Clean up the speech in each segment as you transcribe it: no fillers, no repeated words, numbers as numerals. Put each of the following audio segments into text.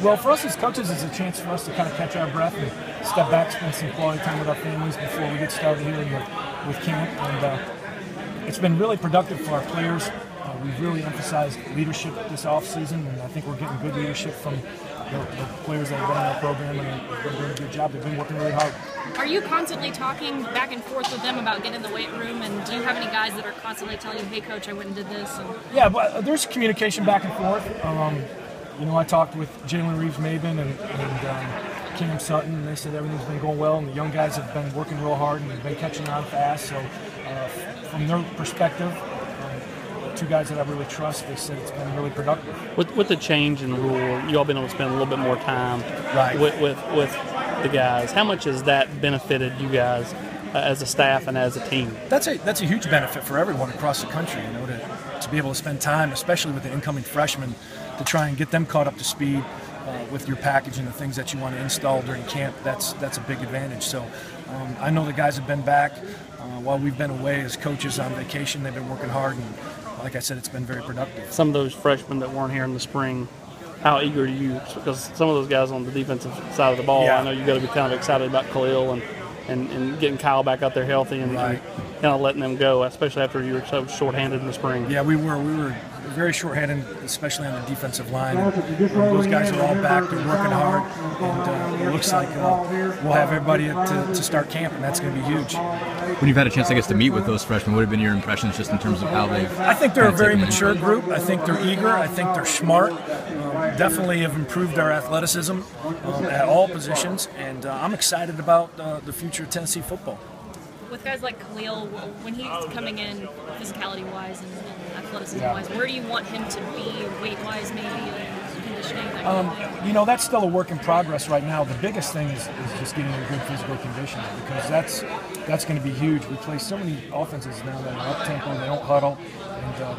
Well, for us as coaches, it's a chance for us to kind of catch our breath and step back, spend some quality time with our families before we get started here with camp. And it's been really productive for our players. We've really emphasized leadership this offseason, and I think we're getting good leadership from the players that have been in our program, and they've been doing a good job. They've been working really hard. Are you constantly talking back and forth with them about getting in the weight room, and do you have any guys that are constantly telling you, hey, Coach, I went and did this? Yeah, but there's communication back and forth. I talked with Jalen Reeves-Maben and Cam Sutton, and they said everything's been going well, and the young guys have been working real hard and they've been catching on fast. So from their perspective, two guys that I really trust, they said it's been really productive. With the change in the rule, you all been able to spend a little bit more time with the guys. How much has that benefited you guys as a staff and as a team? That's a huge benefit for everyone across the country, to be able to spend time, especially with the incoming freshmen, to try and get them caught up to speed with your package and the things that you want to install during camp. That's a big advantage. So I know the guys have been back while we've been away as coaches on vacation. They've been working hard, and like I said, it's been very productive. Some of those freshmen that weren't here in the spring, how eager are you? Because some of those guys on the defensive side of the ball, I know you got to be kind of excited about Khalil and getting Kyle back out there healthy and kind of letting them go, especially after you were so shorthanded in the spring. Yeah, we were very shorthanded, especially on the defensive line. Those guys are all back. They're working hard, and it looks like we'll have everybody to start camp, and that's going to be huge. When you've had a chance, I guess, to meet with those freshmen, what have been your impressions just in terms of how they've? I think they're a very mature group. I think they're eager. I think they're smart. Definitely have improved our athleticism at all positions, and I'm excited about the future of Tennessee football. With guys like Khalil, when he's coming in physicality-wise and athleticism-wise, where do you want him to be weight-wise, maybe, and conditioning? That's still a work in progress right now. The biggest thing is just getting in good physical condition, because that's going to be huge. We play so many offenses now that are up-tempo, they don't huddle,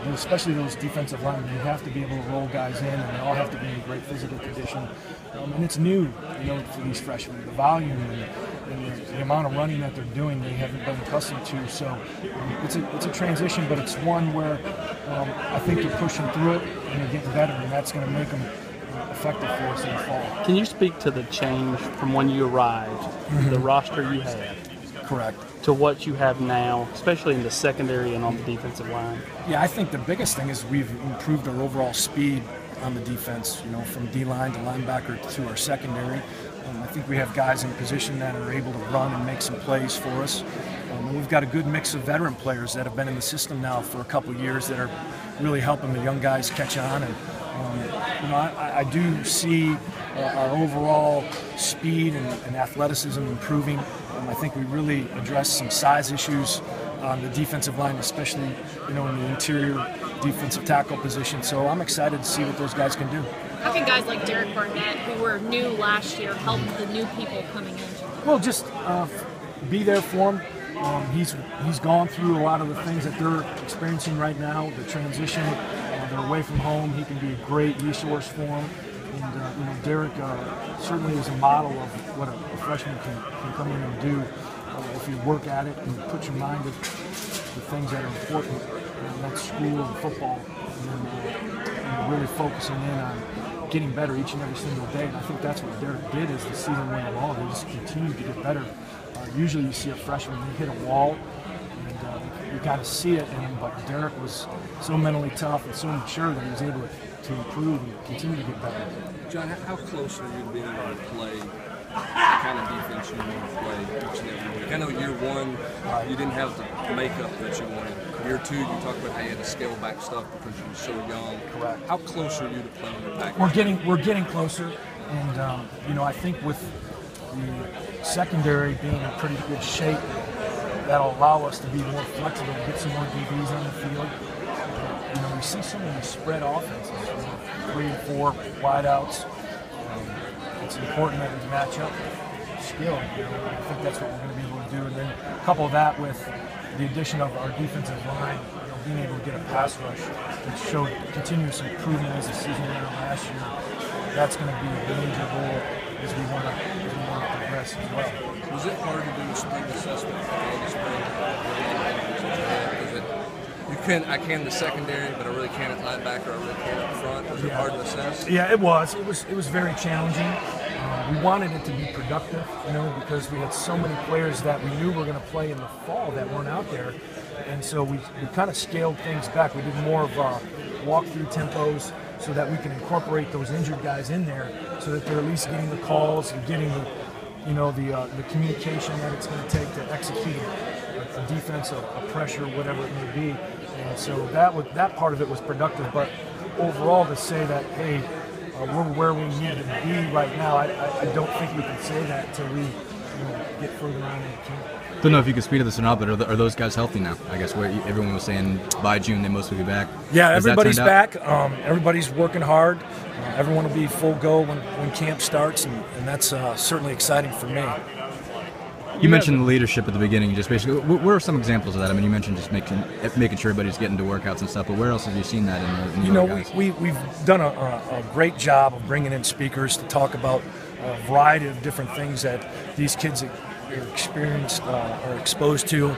and especially those defensive linemen, you have to be able to roll guys in, and they all have to be in great physical condition. And it's new, for these freshmen. The volume and the amount of running that they're doing, they haven't been accustomed to. So it's a transition, but it's one where I think they're pushing through it and they're getting better, and that's going to make them effective for us in the fall. Can you speak to the change from when you arrived, the roster you had? Correct. To what you have now, especially in the secondary and on the defensive line? Yeah, I think the biggest thing is we've improved our overall speed on the defense, from D-line to linebacker to our secondary. I think we have guys in position that are able to run and make some plays for us. And we've got a good mix of veteran players that have been in the system now for a couple of years that are really helping the young guys catch on. And I do see our overall speed and athleticism improving. I think we really addressed some size issues on the defensive line, especially in the interior defensive tackle position. So I'm excited to see what those guys can do. How can guys like Derek Barnett, who were new last year, help the new people coming in? Well, just be there for him. He's gone through a lot of the things that they're experiencing right now, the transition. They're away from home. He can be a great resource for them. And Derek certainly is a model of what a freshman can come in and do if you work at it and put your mind to the things that are important. That's school and football, and really focusing in on getting better each and every single day. And I think that's what Derek did as the season went along. He just continued to get better. Usually you see a freshman, they hit a wall, and you got to see it. But Derek was so mentally tough and so mature that he was able to improve and continue to get better. John, how close are you to being able to play the kind of defense you want to play each and every week? I know year one, you didn't have the makeup that you wanted. Year two, you talked about how you had to scale back stuff because you were so young. Correct. How close are you to playing the package? We're getting closer, and I think with the secondary being in pretty good shape, that'll allow us to be more flexible and get some more DBs on the field. We see so many spread offenses, 3 and 4 wideouts. It's important that we match up skill. I think that's what we're going to be able to do, and then couple that with the addition of our defensive line, being able to get a pass rush, which showed continuous improvement as the season went on last year. That's going to be a major goal as we want to progress as well. Was it hard to do a spring assessment for all the spring? I can the secondary, but I really can't at linebacker. I really can't up front. Was it hard to assess? Yeah, it was. It was very challenging. We wanted it to be productive, because we had so many players that we knew were going to play in the fall that weren't out there, and so we kind of scaled things back. We did more of walk-through tempos so that we can incorporate those injured guys in there, so that they're at least getting the calls and getting the communication that it's going to take to execute a defense, a pressure, whatever it may be. And so that part of it was productive. But overall, to say that, hey, we're where we need to be right now, I don't think we can say that until we get further on in the camp. Don't know if you can speak to this or not, but are those guys healthy now? I guess where everyone was saying by June they mostly be back. Yeah, everybody's back. Everybody's working hard. Everyone will be full go when camp starts, and that's certainly exciting for me. You mentioned the leadership at the beginning. Just basically, where are some examples of that? I mean, you mentioned just making sure everybody's getting to workouts and stuff, but where else have you seen that in the other guys? We've done a great job of bringing in speakers to talk about a variety of different things that these kids are experienced or exposed to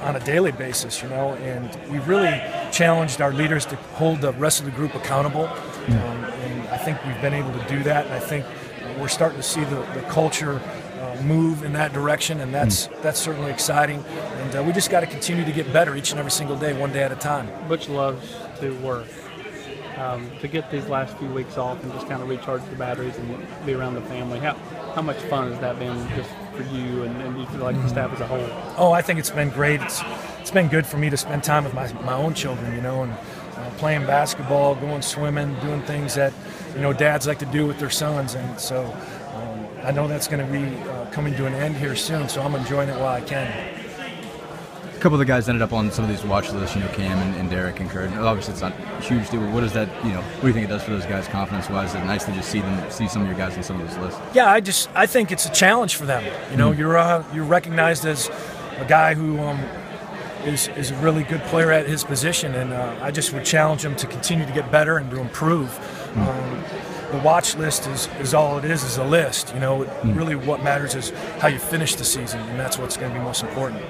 on a daily basis, and we really challenged our leaders to hold the rest of the group accountable, and I think we've been able to do that, and I think we're starting to see the culture move in that direction, and that's certainly exciting, and we just got to continue to get better each and every single day, one day at a time. Butch loves to work. To get these last few weeks off and just kind of recharge the batteries and be around the family, how much fun has that been just for you and you feel like the staff as a whole? Oh, I think it's been great. It's been good for me to spend time with my own children, and playing basketball, going swimming, doing things that dads like to do with their sons, and so I know that's going to be coming to an end here soon, so I'm enjoying it while I can. A couple of the guys ended up on some of these watch lists, Cam and Derek and Kurt. Obviously, it's not a huge deal. What does that, what do you think it does for those guys confidence-wise? Is it nice to just see some of your guys on some of those lists? Yeah, I think it's a challenge for them. You're recognized as a guy who is a really good player at his position, and I just would challenge him to continue to get better and to improve. The watch list is all it is a list. Really what matters is how you finish the season, and that's what's going to be most important.